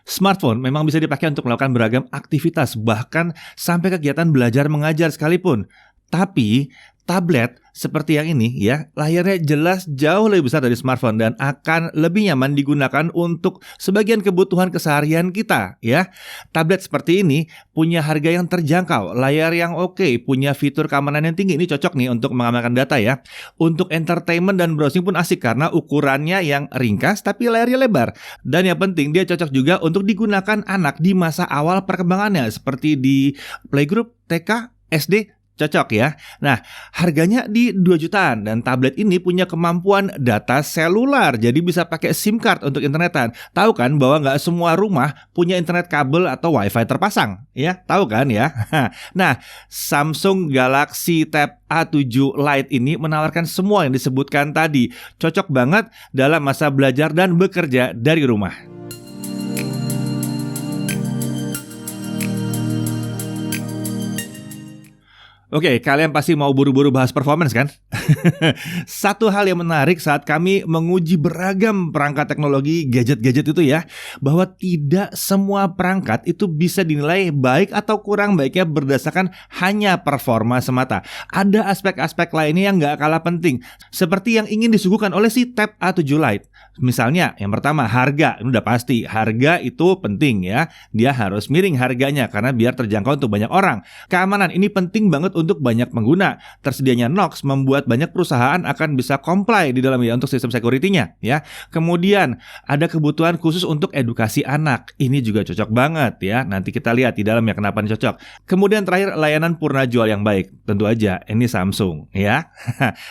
Smartphone memang bisa dipakai untuk melakukan beragam aktivitas, bahkan sampai kegiatan belajar mengajar sekalipun. Tapi tablet seperti yang ini ya, layarnya jelas jauh lebih besar dari smartphone dan akan lebih nyaman digunakan untuk sebagian kebutuhan keseharian kita ya. Tablet seperti ini punya harga yang terjangkau, layar yang oke, punya fitur keamanan yang tinggi. Ini cocok nih untuk mengamankan data ya. Untuk entertainment dan browsing pun asik karena ukurannya yang ringkas tapi layarnya lebar. Dan yang penting dia cocok juga untuk digunakan anak di masa awal perkembangannya seperti di playgroup, TK, SD. Cocok ya. Nah, harganya di 2 jutaan dan tablet ini punya kemampuan data seluler. Jadi bisa pakai SIM card untuk internetan. Tahu kan bahwa nggak semua rumah punya internet kabel atau wifi terpasang. Ya, tahu kan ya? Nah, Samsung Galaxy Tab A7 Lite ini menawarkan semua yang disebutkan tadi. Cocok banget dalam masa belajar dan bekerja dari rumah. Oke, kalian pasti mau buru-buru bahas performance kan? Satu hal yang menarik saat kami menguji beragam perangkat teknologi gadget-gadget itu ya, bahwa tidak semua perangkat itu bisa dinilai baik atau kurang baiknya berdasarkan hanya performa semata. Ada aspek-aspek lainnya yang nggak kalah penting, seperti yang ingin disuguhkan oleh si Tab A7 Lite. Misalnya, yang pertama harga, ini udah pasti. Harga itu penting ya, dia harus miring harganya karena biar terjangkau untuk banyak orang. Keamanan ini penting banget untuk banyak pengguna. Tersedianya Knox membuat banyak perusahaan akan bisa comply di dalamnya untuk sistem security-nya ya. Kemudian ada kebutuhan khusus untuk edukasi anak. Ini juga cocok banget ya. Nanti kita lihat di dalamnya kenapa ini cocok. Kemudian terakhir layanan purna jual yang baik. Tentu aja ini Samsung ya.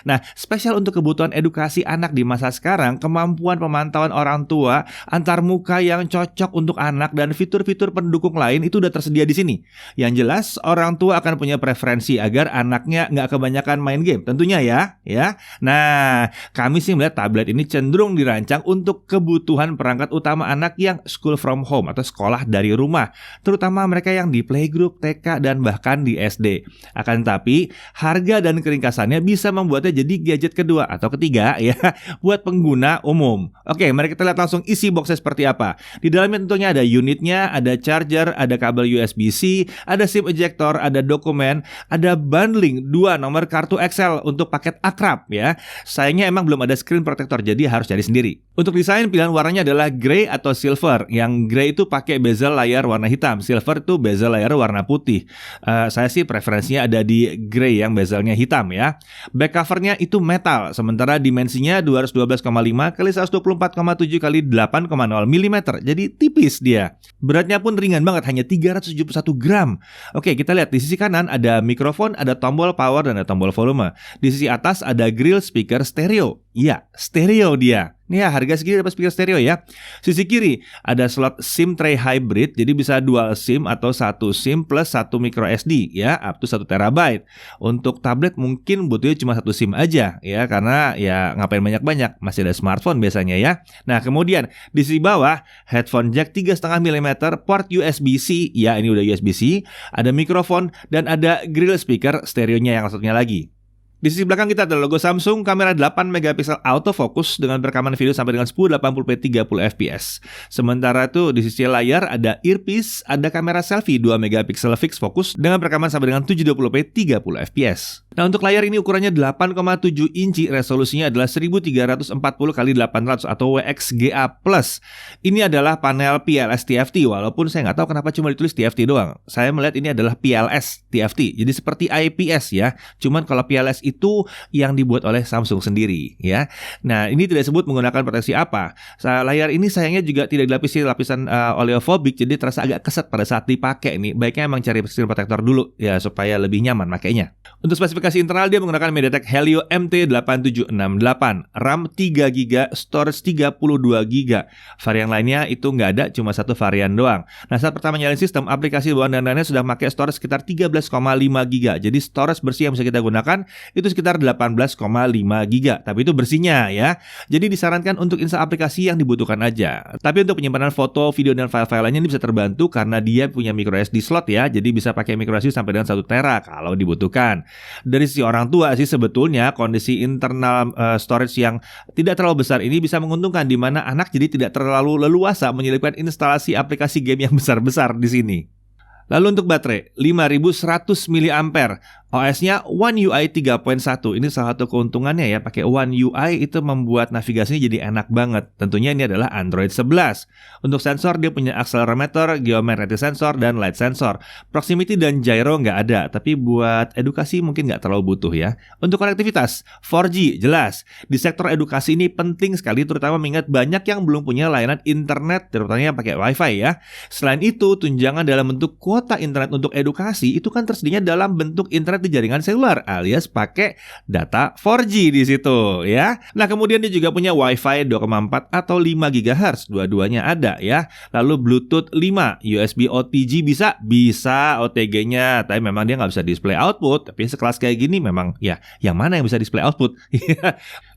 Nah, spesial untuk kebutuhan edukasi anak di masa sekarang, kemampuan pemantauan orang tua antar muka yang cocok untuk anak dan fitur-fitur pendukung lain itu udah tersedia di sini. Yang jelas orang tua akan punya preferensi agar anaknya nggak kebanyakan main game, tentunya ya. Nah, kami sih melihat tablet ini cenderung dirancang untuk kebutuhan perangkat utama anak yang school from home atau sekolah dari rumah, terutama mereka yang di playgroup, TK dan bahkan di SD. Akan tetapi harga dan keringkasannya bisa membuatnya jadi gadget kedua atau ketiga ya buat pengguna umum. Oke, mari kita lihat langsung isi boxnya seperti apa. Di dalamnya tentunya ada unitnya, ada charger, ada kabel USB-C, ada SIM ejector, ada dokumen, ada bundling 2 nomor kartu Excel untuk paket akrab ya. Sayangnya emang belum ada screen protector, jadi harus cari sendiri. Untuk desain pilihan warnanya adalah grey atau silver. Yang grey itu pakai bezel layar warna hitam, silver itu bezel layar warna putih. Saya sih preferensinya ada di grey yang bezelnya hitam ya. Back covernya itu metal, sementara dimensinya 212,5 kali 124,7 kali 8,0 mm. Jadi tipis dia. Beratnya pun ringan banget, hanya 371 gram. Oke, kita lihat di sisi kanan ada mikrofon, ada tombol power dan ada tombol volume. Di sisi atas ada grill speaker stereo. Iya, stereo dia. Nih ya, harga segini dapat speaker stereo ya. Sisi kiri ada slot SIM tray hybrid, jadi bisa dual SIM atau satu SIM plus satu micro SD ya, up to 1 TB. Untuk tablet mungkin butuhnya cuma satu SIM aja ya, karena ya ngapain banyak-banyak, masih ada smartphone biasanya ya. Nah, kemudian di sisi bawah headphone jack 3,5 mm, port USB-C, ya ini udah USB-C, ada mikrofon dan ada grill speaker stereonya yang satunya lagi. Di sisi belakang kita ada logo Samsung, kamera 8 megapiksel autofocus dengan rekaman video sampai dengan 1080p 30 fps. Sementara itu di sisi layar ada earpiece, ada kamera selfie 2 megapiksel fix focus dengan rekaman sampai dengan 720p 30 fps. Nah, untuk layar ini ukurannya 8,7 inci, resolusinya adalah 1340 x 800 atau WXGA+. Ini adalah panel PLS TFT, walaupun saya nggak tahu kenapa cuma ditulis TFT doang. Saya melihat ini adalah PLS TFT, jadi seperti IPS ya. Cuman kalau PLS itu yang dibuat oleh Samsung sendiri ya. Nah, ini tidak disebut menggunakan proteksi apa. Layar ini sayangnya juga tidak dilapisi lapisan oleofobik, jadi terasa agak keset pada saat dipakai nih. Baiknya emang cari screen protector dulu ya supaya lebih nyaman makainya. Untuk spesifikasi internal dia menggunakan MediaTek Helio MT8768, RAM 3GB, storage 32GB. Varian lainnya itu nggak ada, cuma satu varian doang. Nah, saat pertama nyalain sistem, aplikasi bawaan dan lainnya sudah pakai storage sekitar 13,5GB. Jadi storage bersih yang bisa kita gunakan itu sekitar 18,5 GB. Tapi itu bersihnya ya. Jadi disarankan untuk install aplikasi yang dibutuhkan aja. Tapi untuk penyimpanan foto, video, dan file-file lainnya ini bisa terbantu karena dia punya micro SD slot ya. Jadi bisa pakai micro SD sampai dengan 1 tera kalau dibutuhkan. Dari sisi orang tua sih sebetulnya kondisi internal storage yang tidak terlalu besar ini bisa menguntungkan, di mana anak jadi tidak terlalu leluasa menyelipkan instalasi aplikasi game yang besar-besar di sini. Lalu untuk baterai 5100 mAh. OS-nya One UI 3.1. Ini salah satu keuntungannya ya, pakai One UI itu membuat navigasinya jadi enak banget. Tentunya ini adalah Android 11. Untuk sensor dia punya accelerometer, geomagnetic sensor, dan light sensor. Proximity dan gyro nggak ada, tapi buat edukasi mungkin nggak terlalu butuh ya. Untuk konektivitas 4G jelas. Di sektor edukasi ini penting sekali, terutama mengingat banyak yang belum punya layanan internet, terutama yang pakai WiFi ya. Selain itu, tunjangan dalam bentuk kuota internet untuk edukasi itu kan tersedianya dalam bentuk internet di jaringan seluler alias pakai data 4G di situ ya. Nah, kemudian dia juga punya Wi-Fi 2,4 atau 5 GHz, dua-duanya ada ya. Lalu Bluetooth 5, USB OTG bisa OTG-nya, tapi memang dia nggak bisa display output. Tapi sekelas kayak gini memang ya, yang mana yang bisa display output?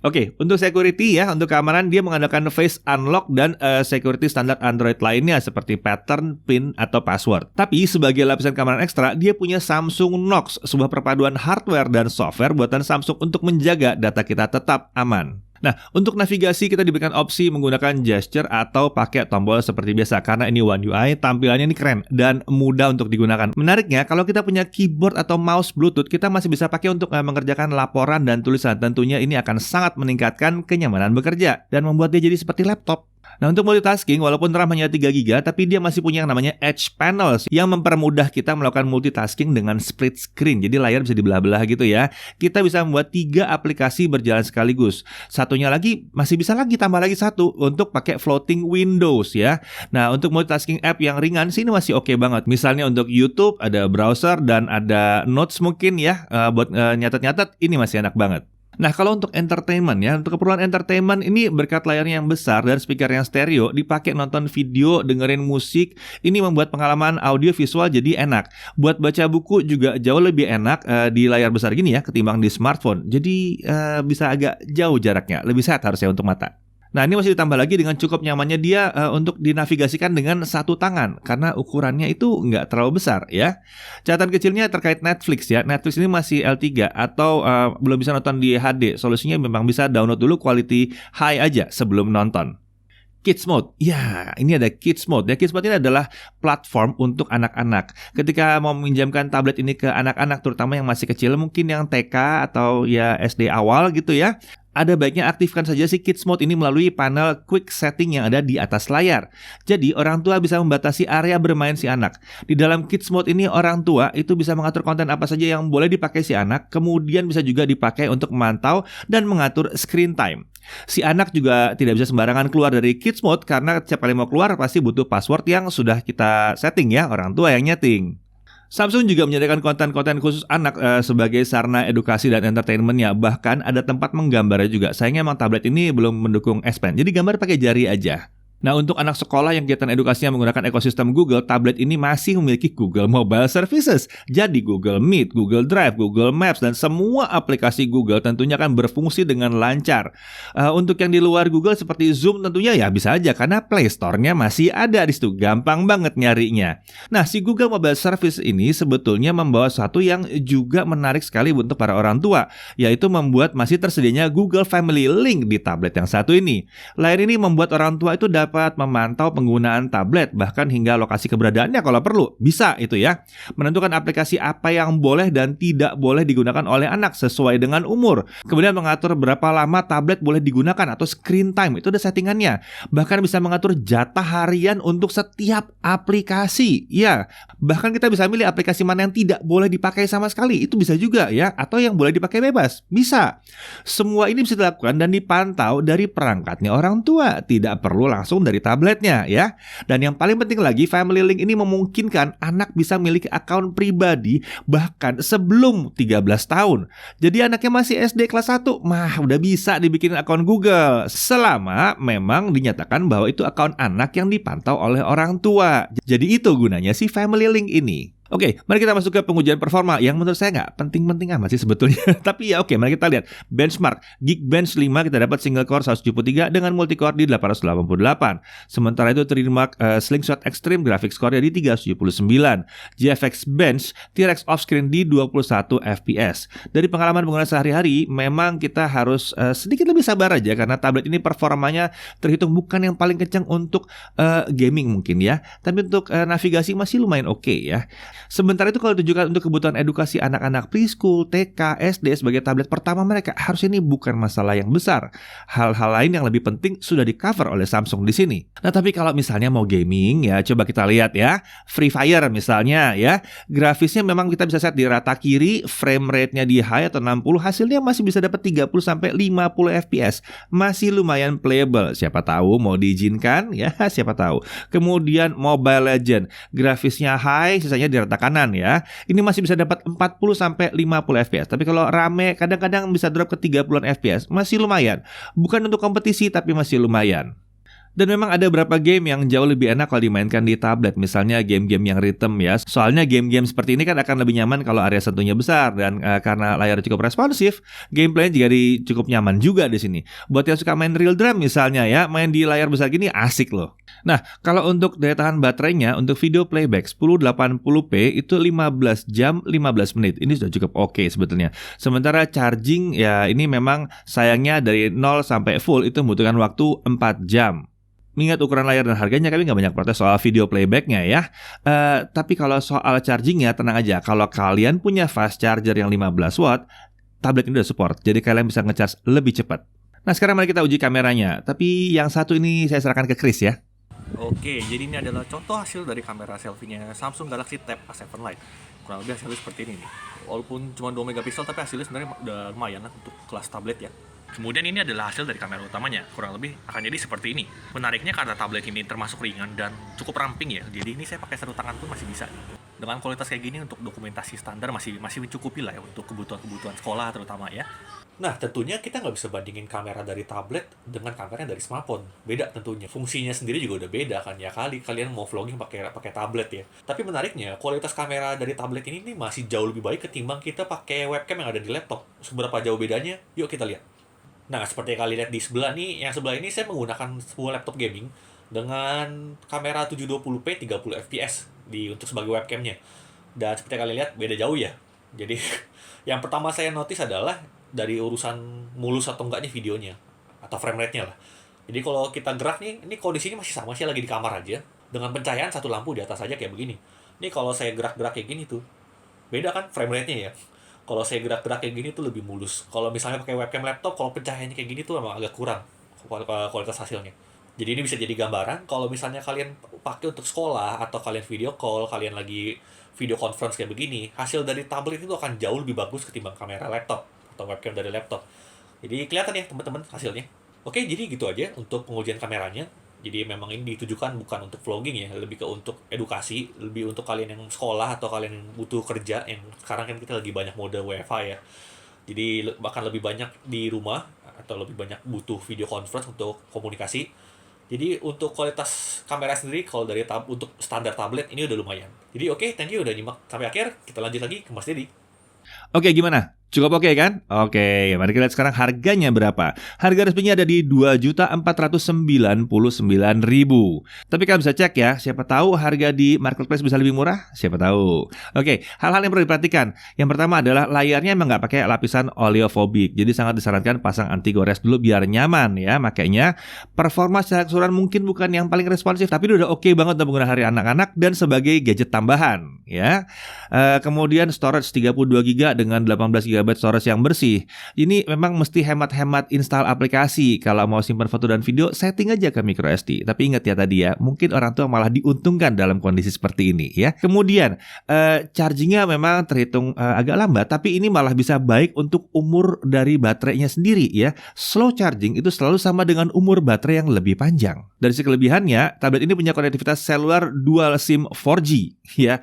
Oke, untuk security ya, untuk keamanan dia mengandalkan face unlock dan security standar Android lainnya seperti pattern, PIN, atau password. Tapi sebagai lapisan keamanan ekstra, dia punya Samsung Knox, sebuah perpaduan hardware dan software buatan Samsung untuk menjaga data kita tetap aman. Nah, untuk navigasi kita diberikan opsi menggunakan gesture atau pakai tombol seperti biasa. Karena ini One UI, tampilannya ini keren dan mudah untuk digunakan. Menariknya, kalau kita punya keyboard atau mouse Bluetooth, kita masih bisa pakai untuk mengerjakan laporan dan tulisan. Tentunya ini akan sangat meningkatkan kenyamanan bekerja dan membuat dia jadi seperti laptop. Nah, untuk multitasking, walaupun RAM hanya 3 GB, tapi dia masih punya yang namanya Edge Panels yang mempermudah kita melakukan multitasking dengan split screen. Jadi layar bisa dibelah-belah gitu ya. Kita bisa membuat 3 aplikasi berjalan sekaligus. Satunya lagi, masih bisa lagi tambah lagi satu untuk pakai floating windows ya. Nah, untuk multitasking app yang ringan sih ini masih oke banget. Misalnya untuk YouTube, ada browser dan ada notes mungkin ya, buat nyatet-nyatet, ini masih enak banget. Nah, kalau untuk entertainment ya, untuk keperluan entertainment ini berkat layarnya yang besar dan speaker yang stereo, dipakai nonton video, dengerin musik, ini membuat pengalaman audio visual jadi enak. Buat baca buku juga jauh lebih enak di layar besar gini ya, ketimbang di smartphone. Jadi bisa agak jauh jaraknya, lebih sehat harusnya untuk mata. Nah, ini masih ditambah lagi dengan cukup nyamannya dia untuk dinavigasikan dengan satu tangan karena ukurannya itu nggak terlalu besar ya. Catatan kecilnya terkait Netflix ya. Netflix ini masih L3 atau belum bisa nonton di HD. Solusinya memang bisa download dulu quality high aja sebelum nonton. Kids Mode, ya ini ada Kids Mode ya. Kids Mode ini adalah platform untuk anak-anak. Ketika mau meminjamkan tablet ini ke anak-anak, terutama yang masih kecil, mungkin yang TK atau ya SD awal gitu ya, ada baiknya aktifkan saja si Kids Mode ini melalui panel quick setting yang ada di atas layar. Jadi orang tua bisa membatasi area bermain si anak. Di dalam Kids Mode ini orang tua itu bisa mengatur konten apa saja yang boleh dipakai si anak, kemudian bisa juga dipakai untuk memantau dan mengatur screen time. Si anak juga tidak bisa sembarangan keluar dari Kids Mode karena setiap kali mau keluar pasti butuh password yang sudah kita setting ya, orang tua yang nyeting. Samsung juga menyediakan konten-konten khusus anak sebagai sarana edukasi dan entertainment-nya. Bahkan ada tempat menggambarnya juga. Sayangnya emang tablet ini belum mendukung S Pen, jadi gambar pakai jari aja. Nah, untuk anak sekolah yang kegiatan edukasinya menggunakan ekosistem Google, tablet ini masih memiliki Google Mobile Services. Jadi Google Meet, Google Drive, Google Maps, dan semua aplikasi Google tentunya akan berfungsi dengan lancar. Untuk yang di luar Google seperti Zoom tentunya ya bisa aja karena Play Store-nya masih ada di situ. Gampang banget nyarinya. Nah, si Google Mobile Service ini sebetulnya membawa sesuatu yang juga menarik sekali untuk para orang tua, yaitu membuat masih tersedianya Google Family Link di tablet yang satu ini. Layar ini membuat orang tua itu dapat memantau penggunaan tablet, bahkan hingga lokasi keberadaannya kalau perlu. Bisa itu ya. Menentukan aplikasi apa yang boleh dan tidak boleh digunakan oleh anak sesuai dengan umur. Kemudian mengatur berapa lama tablet boleh digunakan atau screen time, itu ada settingannya. Bahkan bisa mengatur jatah harian untuk setiap aplikasi. Ya, bahkan kita bisa milih aplikasi mana yang tidak boleh dipakai sama sekali. Itu bisa juga ya, atau yang boleh dipakai bebas. Bisa. Semua ini bisa dilakukan dan dipantau dari perangkatnya orang tua. Tidak perlu langsung dari tabletnya ya. Dan yang paling penting lagi, Family Link ini memungkinkan anak bisa memiliki akun pribadi bahkan sebelum 13 tahun. Jadi anaknya masih SD kelas 1, udah bisa dibikin akun Google selama memang dinyatakan bahwa itu akun anak yang dipantau oleh orang tua. Jadi itu gunanya si Family Link ini. Oke, mari kita masuk ke pengujian performa yang menurut saya nggak penting-penting amat sih sebetulnya. Tapi ya oke, mari kita lihat benchmark. Geekbench 5 kita dapat single core 173 dengan multicore di 888. Sementara itu Trimark Slingshot Extreme graphics core di 379. GFX Bench T-Rex offscreen di 21 fps. Dari pengalaman pengguna sehari-hari, memang kita harus sedikit lebih sabar aja karena tablet ini performanya terhitung bukan yang paling kencang untuk gaming mungkin ya. Tapi untuk navigasi masih lumayan oke ya. Sementara itu kalau ditujukan untuk kebutuhan edukasi anak-anak preschool, TK, SD sebagai tablet pertama mereka, harusnya ini bukan masalah yang besar. Hal-hal lain yang lebih penting sudah di-cover oleh Samsung di sini. Nah, tapi kalau misalnya mau gaming ya coba kita lihat ya. Free Fire misalnya ya. Grafisnya memang kita bisa set di rata kiri, frame rate-nya di high atau 60, hasilnya masih bisa dapat 30 sampai 50 fps. Masih lumayan playable. Siapa tahu mau diizinkan ya, siapa tahu. Kemudian Mobile Legend, grafisnya high, sisanya di rata kanan ya. Ini masih bisa dapat 40 sampai 50 fps. Tapi kalau rame kadang-kadang bisa drop ke 30-an fps. Masih lumayan. Bukan untuk kompetisi tapi masih lumayan. Dan memang ada beberapa game yang jauh lebih enak kalau dimainkan di tablet. Misalnya game-game yang rhythm ya. Soalnya game-game seperti ini kan akan lebih nyaman kalau area sentuhnya besar. Dan karena layar cukup responsif, gameplaynya jadi cukup nyaman juga di sini. Buat yang suka main real drum misalnya ya, main di layar besar gini asik loh. Nah, kalau untuk daya tahan baterainya, untuk video playback 1080p itu 15 jam 15 menit. Ini sudah cukup oke sebetulnya. Sementara charging ya ini memang sayangnya dari 0 sampai full itu membutuhkan waktu 4 jam. Mengingat ukuran layar dan harganya, kami nggak banyak protes soal video playbacknya ya. Tapi kalau soal chargingnya, tenang aja. Kalau kalian punya fast charger yang 15 watt, tablet ini udah support. Jadi kalian bisa ngecharge lebih cepat. Nah, sekarang mari kita uji kameranya. Tapi yang satu ini saya serahkan ke Chris ya. Oke, jadi ini adalah contoh hasil dari kamera selfie-nya Samsung Galaxy Tab A7 Lite. Kurang lebih hasilnya seperti ini nih. Walaupun cuma 2 megapiksel, tapi hasilnya sebenarnya udah lumayan lah untuk kelas tablet ya. Kemudian ini adalah hasil dari kamera utamanya, kurang lebih akan jadi seperti ini. Menariknya karena tablet ini termasuk ringan dan cukup ramping ya, jadi ini saya pakai satu tangan pun masih bisa. Dengan kualitas kayak gini untuk dokumentasi standar masih mencukupi lah ya untuk kebutuhan sekolah terutama ya. Nah tentunya kita nggak bisa bandingin kamera dari tablet dengan kamera dari smartphone, beda tentunya. Fungsinya sendiri juga udah beda kan ya, kali kalian mau vlogging pakai tablet ya. Tapi menariknya kualitas kamera dari tablet ini masih jauh lebih baik ketimbang kita pakai webcam yang ada di laptop. Seberapa jauh bedanya? Yuk kita lihat. Nah, seperti yang kalian lihat di sebelah nih, yang sebelah ini saya menggunakan sebuah laptop gaming dengan kamera 720p 30 fps untuk sebagai webcamnya. Dan seperti yang kalian lihat, beda jauh ya. Jadi, yang pertama saya notice adalah dari urusan mulus atau enggaknya videonya, atau frame rate-nya lah. Jadi kalau kita gerak nih, ini kondisinya masih sama sih, lagi di kamar aja. Dengan pencahayaan satu lampu di atas aja kayak begini. Ini kalau saya gerak-gerak kayak gini tuh, beda kan frame rate-nya ya. Kalau saya gerak-gerak kayak gini tuh lebih mulus. Kalau misalnya pakai webcam laptop, kalau pencahayaannya kayak gini tuh emang agak kurang kualitas hasilnya. Jadi ini bisa jadi gambaran kalau misalnya kalian pakai untuk sekolah atau kalian video call, kalian lagi video conference kayak begini, hasil dari tablet itu akan jauh lebih bagus ketimbang kamera laptop atau webcam dari laptop. Jadi kelihatan ya teman-teman hasilnya. Oke, jadi gitu aja untuk pengujian kameranya. Jadi memang ini ditujukan bukan untuk vlogging ya, lebih ke untuk edukasi, lebih untuk kalian yang sekolah atau kalian yang butuh kerja, yang sekarang kan kita lagi banyak mode WFH ya. Jadi bahkan lebih banyak di rumah atau lebih banyak butuh video conference untuk komunikasi. Jadi untuk kualitas kamera sendiri kalau dari untuk standar tablet ini udah lumayan. Jadi oke, thank you udah nyimak sampai akhir. Kita lanjut lagi ke Mas Dedi. Oke, gimana? Cukup oke kan? Oke, mari kita lihat sekarang harganya berapa. Harga resminya ada di 2.499.000. Tapi kalian bisa cek ya, siapa tahu harga di marketplace bisa lebih murah, siapa tahu. Oke, hal-hal yang perlu diperhatikan. Yang pertama adalah layarnya emang nggak pakai lapisan oleophobic, jadi sangat disarankan pasang anti gores dulu biar nyaman ya. Makanya performa secara keseluruhan mungkin bukan yang paling responsif, tapi udah oke banget untuk menggunakan hari anak-anak dan sebagai gadget tambahan ya. Kemudian storage 32GB dengan 18GB storage yang bersih. Ini memang mesti hemat-hemat install aplikasi. Kalau mau simpan foto dan video, setting aja ke microSD. Tapi ingat ya tadi ya, mungkin orang tua malah diuntungkan dalam kondisi seperti ini ya. Kemudian chargingnya memang terhitung agak lambat, tapi ini malah bisa baik untuk umur dari baterainya sendiri ya. Slow charging itu selalu sama dengan umur baterai yang lebih panjang. Dari sisi kelebihannya, tablet ini punya konektivitas seluler dual SIM 4G ya.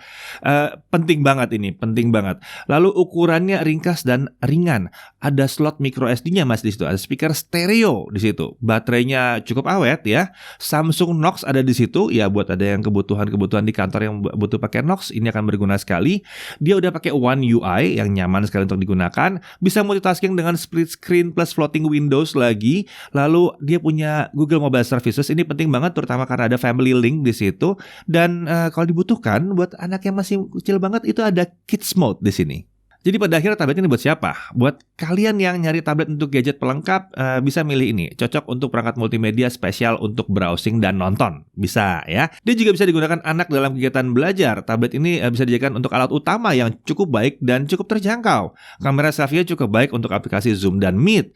Penting banget ini, penting banget. Lalu ukurannya ringkas dan ringan. Ada slot micro SD-nya Mas di situ, ada speaker stereo di situ. Baterainya cukup awet ya. Samsung Knox ada di situ ya, buat ada yang kebutuhan di kantor yang butuh pakai Knox, ini akan berguna sekali. Dia udah pakai One UI yang nyaman sekali untuk digunakan. Bisa multitasking dengan split screen plus floating windows lagi. Lalu dia punya Google Mobile Services. Ini penting banget terutama karena ada Family Link di situ. Dan kalau dibutuhkan buat anak yang masih kecil banget itu ada Kids Mode di sini. Jadi pada akhirnya tablet ini buat siapa? Buat kalian yang nyari tablet untuk gadget pelengkap, bisa milih ini. Cocok untuk perangkat multimedia spesial untuk browsing dan nonton. Bisa ya. Dia juga bisa digunakan anak dalam kegiatan belajar. Tablet ini bisa dijadikan untuk alat utama yang cukup baik dan cukup terjangkau. Kamera selfie-nya cukup baik untuk aplikasi Zoom dan Meet.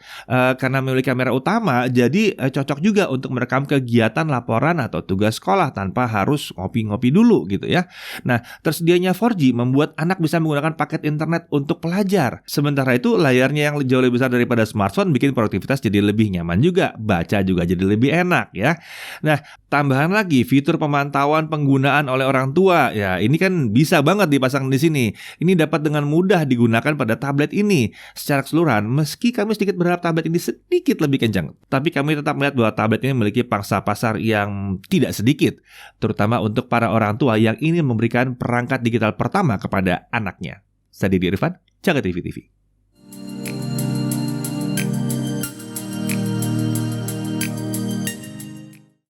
Karena memiliki kamera utama, jadi cocok juga untuk merekam kegiatan laporan atau tugas sekolah tanpa harus ngopi-ngopi dulu gitu ya. Nah, tersedianya 4G membuat anak bisa menggunakan paket internet untuk pelajar. Sementara itu layarnya yang jauh lebih besar daripada smartphone bikin produktivitas jadi lebih nyaman juga, baca juga jadi lebih enak ya. Nah, tambahan lagi fitur pemantauan penggunaan oleh orang tua. Ya, ini kan bisa banget dipasang di sini. Ini dapat dengan mudah digunakan pada tablet ini. Secara keseluruhan, meski kami sedikit berharap tablet ini sedikit lebih kencang, tapi kami tetap melihat bahwa tablet ini memiliki pangsa pasar yang tidak sedikit, terutama untuk para orang tua yang ingin memberikan perangkat digital pertama kepada anaknya. Saya Didi Irfan, Jaga TV TV.